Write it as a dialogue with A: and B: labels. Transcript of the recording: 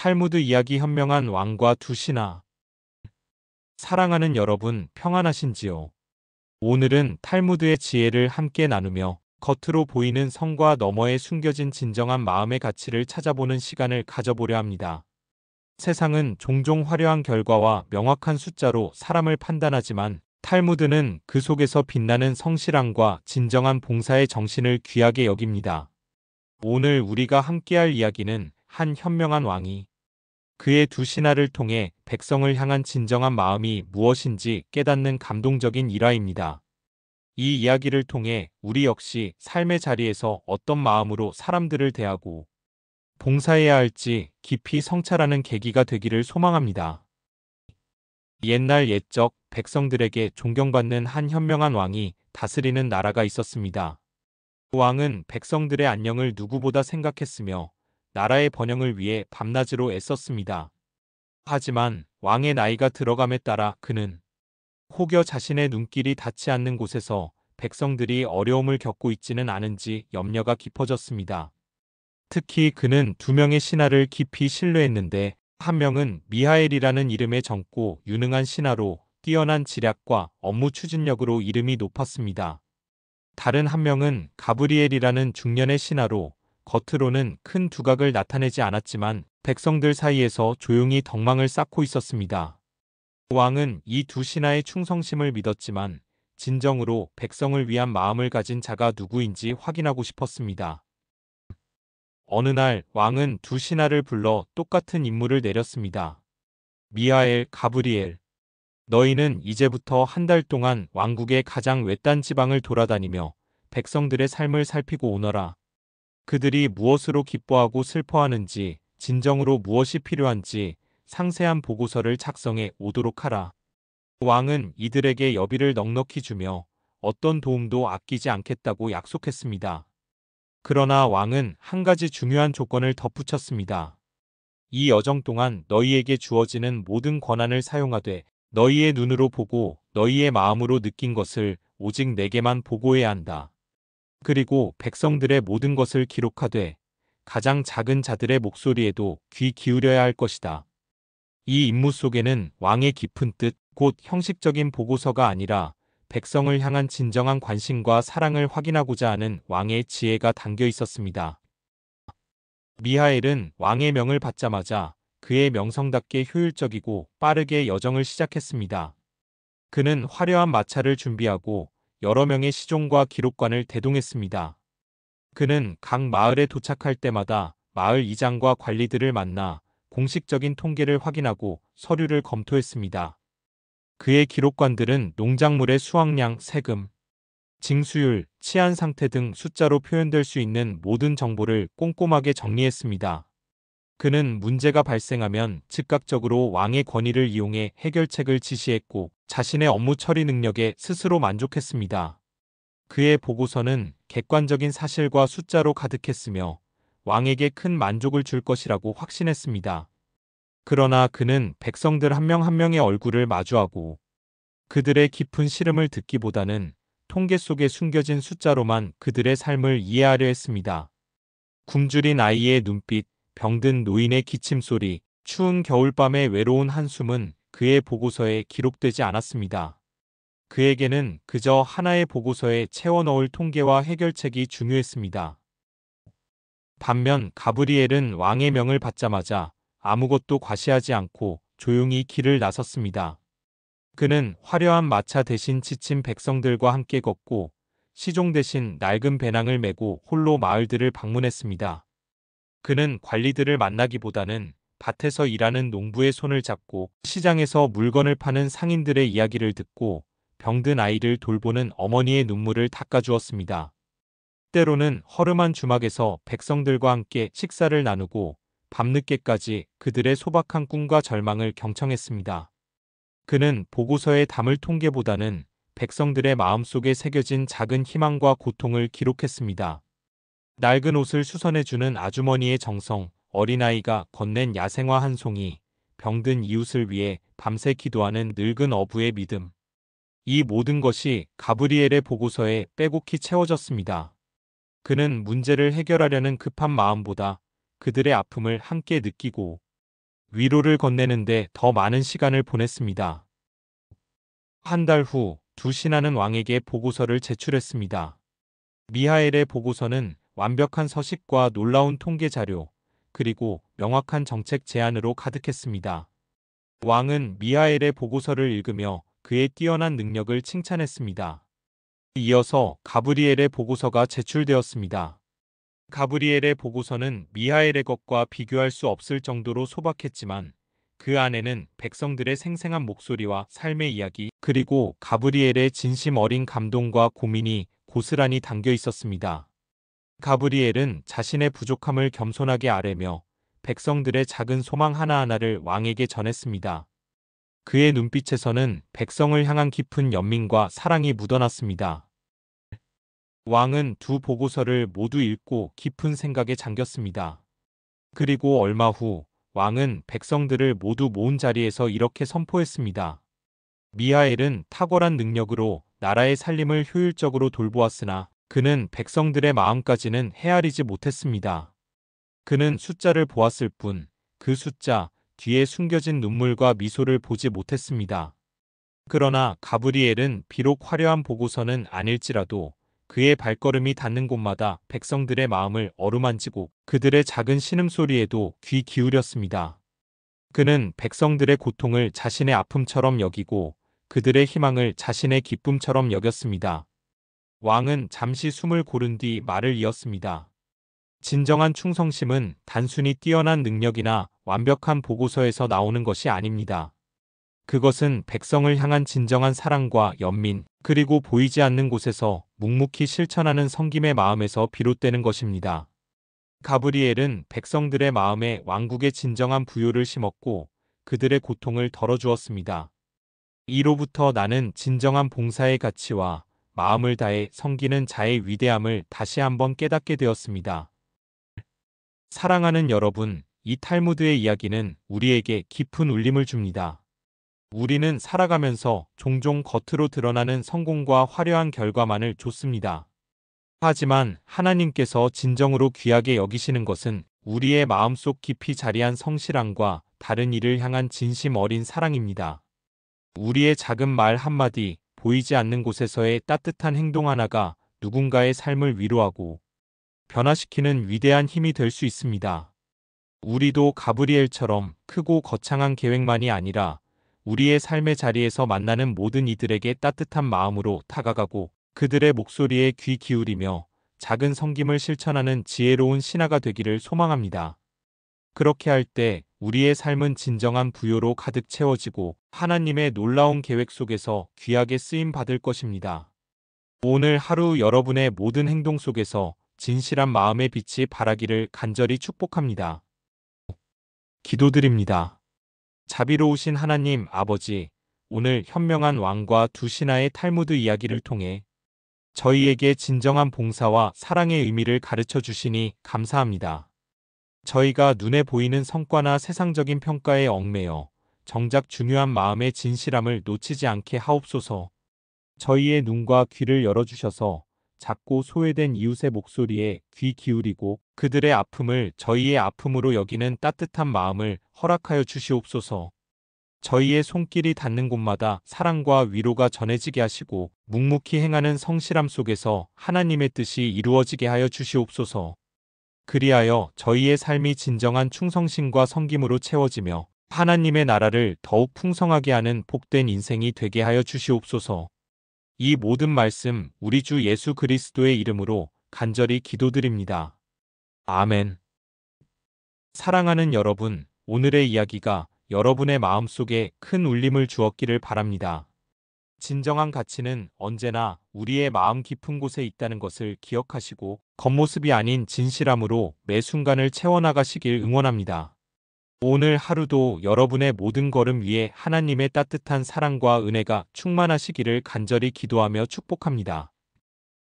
A: 탈무드 이야기 현명한 왕과 두 신하. 사랑하는 여러분, 평안하신지요? 오늘은 탈무드의 지혜를 함께 나누며 겉으로 보이는 성과 너머에 숨겨진 진정한 마음의 가치를 찾아보는 시간을 가져보려 합니다. 세상은 종종 화려한 결과와 명확한 숫자로 사람을 판단하지만 탈무드는 그 속에서 빛나는 성실함과 진정한 봉사의 정신을 귀하게 여깁니다. 오늘 우리가 함께할 이야기는 한 현명한 왕이 그의 두 신하를 통해 백성을 향한 진정한 마음이 무엇인지 깨닫는 감동적인 일화입니다. 이 이야기를 통해 우리 역시 삶의 자리에서 어떤 마음으로 사람들을 대하고 봉사해야 할지 깊이 성찰하는 계기가 되기를 소망합니다. 옛날 옛적 백성들에게 존경받는 한 현명한 왕이 다스리는 나라가 있었습니다. 그 왕은 백성들의 안녕을 누구보다 생각했으며 나라의 번영을 위해 밤낮으로 애썼습니다. 하지만 왕의 나이가 들어감에 따라 그는 혹여 자신의 눈길이 닿지 않는 곳에서 백성들이 어려움을 겪고 있지는 않은지 염려가 깊어졌습니다. 특히 그는 두 명의 신하를 깊이 신뢰했는데 한 명은 미하엘이라는 이름의 젊고 유능한 신하로 뛰어난 지략과 업무 추진력으로 이름이 높았습니다. 다른 한 명은 가브리엘이라는 중년의 신하로 겉으로는 큰 두각을 나타내지 않았지만 백성들 사이에서 조용히 덕망을 쌓고 있었습니다. 왕은 이 두 신하의 충성심을 믿었지만 진정으로 백성을 위한 마음을 가진 자가 누구인지 확인하고 싶었습니다. 어느 날 왕은 두 신하를 불러 똑같은 임무를 내렸습니다. 미하엘, 가브리엘, 너희는 이제부터 한 달 동안 왕국의 가장 외딴 지방을 돌아다니며 백성들의 삶을 살피고 오너라. 그들이 무엇으로 기뻐하고 슬퍼하는지, 진정으로 무엇이 필요한지 상세한 보고서를 작성해 오도록 하라. 왕은 이들에게 여비를 넉넉히 주며 어떤 도움도 아끼지 않겠다고 약속했습니다. 그러나 왕은 한 가지 중요한 조건을 덧붙였습니다. 이 여정 동안 너희에게 주어지는 모든 권한을 사용하되 너희의 눈으로 보고 너희의 마음으로 느낀 것을 오직 내게만 보고해야 한다. 그리고 백성들의 모든 것을 기록하되 가장 작은 자들의 목소리에도 귀 기울여야 할 것이다. 이 임무 속에는 왕의 깊은 뜻, 곧 형식적인 보고서가 아니라 백성을 향한 진정한 관심과 사랑을 확인하고자 하는 왕의 지혜가 담겨 있었습니다. 미하엘은 왕의 명을 받자마자 그의 명성답게 효율적이고 빠르게 여정을 시작했습니다. 그는 화려한 마차를 준비하고 여러 명의 시종과 기록관을 대동했습니다. 그는 각 마을에 도착할 때마다 마을 이장과 관리들을 만나 공식적인 통계를 확인하고 서류를 검토했습니다. 그의 기록관들은 농작물의 수확량, 세금, 징수율, 치안 상태 등 숫자로 표현될 수 있는 모든 정보를 꼼꼼하게 정리했습니다. 그는 문제가 발생하면 즉각적으로 왕의 권위를 이용해 해결책을 지시했고 자신의 업무 처리 능력에 스스로 만족했습니다. 그의 보고서는 객관적인 사실과 숫자로 가득했으며 왕에게 큰 만족을 줄 것이라고 확신했습니다. 그러나 그는 백성들 한 명 한 명의 얼굴을 마주하고 그들의 깊은 시름을 듣기보다는 통계 속에 숨겨진 숫자로만 그들의 삶을 이해하려 했습니다. 굶주린 아이의 눈빛, 병든 노인의 기침소리, 추운 겨울밤의 외로운 한숨은 그의 보고서에 기록되지 않았습니다. 그에게는 그저 하나의 보고서에 채워 넣을 통계와 해결책이 중요했습니다. 반면 가브리엘은 왕의 명을 받자마자 아무것도 과시하지 않고 조용히 길을 나섰습니다. 그는 화려한 마차 대신 지친 백성들과 함께 걷고 시종 대신 낡은 배낭을 메고 홀로 마을들을 방문했습니다. 그는 관리들을 만나기보다는 밭에서 일하는 농부의 손을 잡고 시장에서 물건을 파는 상인들의 이야기를 듣고 병든 아이를 돌보는 어머니의 눈물을 닦아주었습니다. 때로는 허름한 주막에서 백성들과 함께 식사를 나누고 밤늦게까지 그들의 소박한 꿈과 절망을 경청했습니다. 그는 보고서에 담을 통계보다는 백성들의 마음속에 새겨진 작은 희망과 고통을 기록했습니다. 낡은 옷을 수선해주는 아주머니의 정성, 어린아이가 건넨 야생화 한 송이, 병든 이웃을 위해 밤새 기도하는 늙은 어부의 믿음. 이 모든 것이 가브리엘의 보고서에 빼곡히 채워졌습니다. 그는 문제를 해결하려는 급한 마음보다 그들의 아픔을 함께 느끼고 위로를 건네는데 더 많은 시간을 보냈습니다. 한 달 후 두 신하는 왕에게 보고서를 제출했습니다. 미하엘의 보고서는 완벽한 서식과 놀라운 통계 자료, 그리고 명확한 정책 제안으로 가득했습니다. 왕은 미하엘의 보고서를 읽으며 그의 뛰어난 능력을 칭찬했습니다. 이어서 가브리엘의 보고서가 제출되었습니다. 가브리엘의 보고서는 미하엘의 것과 비교할 수 없을 정도로 소박했지만 그 안에는 백성들의 생생한 목소리와 삶의 이야기, 그리고 가브리엘의 진심 어린 감동과 고민이 고스란히 담겨 있었습니다. 가브리엘은 자신의 부족함을 겸손하게 아뢰며 백성들의 작은 소망 하나하나를 왕에게 전했습니다. 그의 눈빛에서는 백성을 향한 깊은 연민과 사랑이 묻어났습니다. 왕은 두 보고서를 모두 읽고 깊은 생각에 잠겼습니다. 그리고 얼마 후 왕은 백성들을 모두 모은 자리에서 이렇게 선포했습니다. 미하엘은 탁월한 능력으로 나라의 살림을 효율적으로 돌보았으나 그는 백성들의 마음까지는 헤아리지 못했습니다. 그는 숫자를 보았을 뿐 그 숫자 뒤에 숨겨진 눈물과 미소를 보지 못했습니다. 그러나 가브리엘은 비록 화려한 보고서는 아닐지라도 그의 발걸음이 닿는 곳마다 백성들의 마음을 어루만지고 그들의 작은 신음소리에도 귀 기울였습니다. 그는 백성들의 고통을 자신의 아픔처럼 여기고 그들의 희망을 자신의 기쁨처럼 여겼습니다. 왕은 잠시 숨을 고른 뒤 말을 이었습니다. 진정한 충성심은 단순히 뛰어난 능력이나 완벽한 보고서에서 나오는 것이 아닙니다. 그것은 백성을 향한 진정한 사랑과 연민, 그리고 보이지 않는 곳에서 묵묵히 실천하는 섬김의 마음에서 비롯되는 것입니다. 가브리엘은 백성들의 마음에 왕국의 진정한 부요를 심었고 그들의 고통을 덜어주었습니다. 이로부터 나는 진정한 봉사의 가치와 마음을 다해 섬기는 자의 위대함을 다시 한번 깨닫게 되었습니다. 사랑하는 여러분, 이 탈무드의 이야기는 우리에게 깊은 울림을 줍니다. 우리는 살아가면서 종종 겉으로 드러나는 성공과 화려한 결과만을 좇습니다. 하지만 하나님께서 진정으로 귀하게 여기시는 것은 우리의 마음속 깊이 자리한 성실함과 다른 이를 향한 진심 어린 사랑입니다. 우리의 작은 말 한마디, 보이지 않는 곳에서의 따뜻한 행동 하나가 누군가의 삶을 위로하고 변화시키는 위대한 힘이 될 수 있습니다. 우리도 가브리엘처럼 크고 거창한 계획만이 아니라 우리의 삶의 자리에서 만나는 모든 이들에게 따뜻한 마음으로 다가가고 그들의 목소리에 귀 기울이며 작은 섬김을 실천하는 지혜로운 신하가 되기를 소망합니다. 그렇게 할 때 우리의 삶은 진정한 부요로 가득 채워지고 하나님의 놀라운 계획 속에서 귀하게 쓰임 받을 것입니다. 오늘 하루 여러분의 모든 행동 속에서 진실한 마음의 빛이 발하기를 간절히 축복합니다. 기도드립니다. 자비로우신 하나님 아버지, 오늘 현명한 왕과 두 신하의 탈무드 이야기를 통해 저희에게 진정한 봉사와 사랑의 의미를 가르쳐 주시니 감사합니다. 저희가 눈에 보이는 성과나 세상적인 평가에 얽매여 정작 중요한 마음의 진실함을 놓치지 않게 하옵소서. 저희의 눈과 귀를 열어주셔서 작고 소외된 이웃의 목소리에 귀 기울이고 그들의 아픔을 저희의 아픔으로 여기는 따뜻한 마음을 허락하여 주시옵소서. 저희의 손길이 닿는 곳마다 사랑과 위로가 전해지게 하시고 묵묵히 행하는 성실함 속에서 하나님의 뜻이 이루어지게 하여 주시옵소서. 그리하여 저희의 삶이 진정한 충성심과 섬김으로 채워지며 하나님의 나라를 더욱 풍성하게 하는 복된 인생이 되게 하여 주시옵소서. 이 모든 말씀 우리 주 예수 그리스도의 이름으로 간절히 기도드립니다. 아멘. 사랑하는 여러분, 오늘의 이야기가 여러분의 마음속에 큰 울림을 주었기를 바랍니다. 진정한 가치는 언제나 우리의 마음 깊은 곳에 있다는 것을 기억하시고 겉모습이 아닌 진실함으로 매 순간을 채워나가시길 응원합니다. 오늘 하루도 여러분의 모든 걸음 위에 하나님의 따뜻한 사랑과 은혜가 충만하시기를 간절히 기도하며 축복합니다.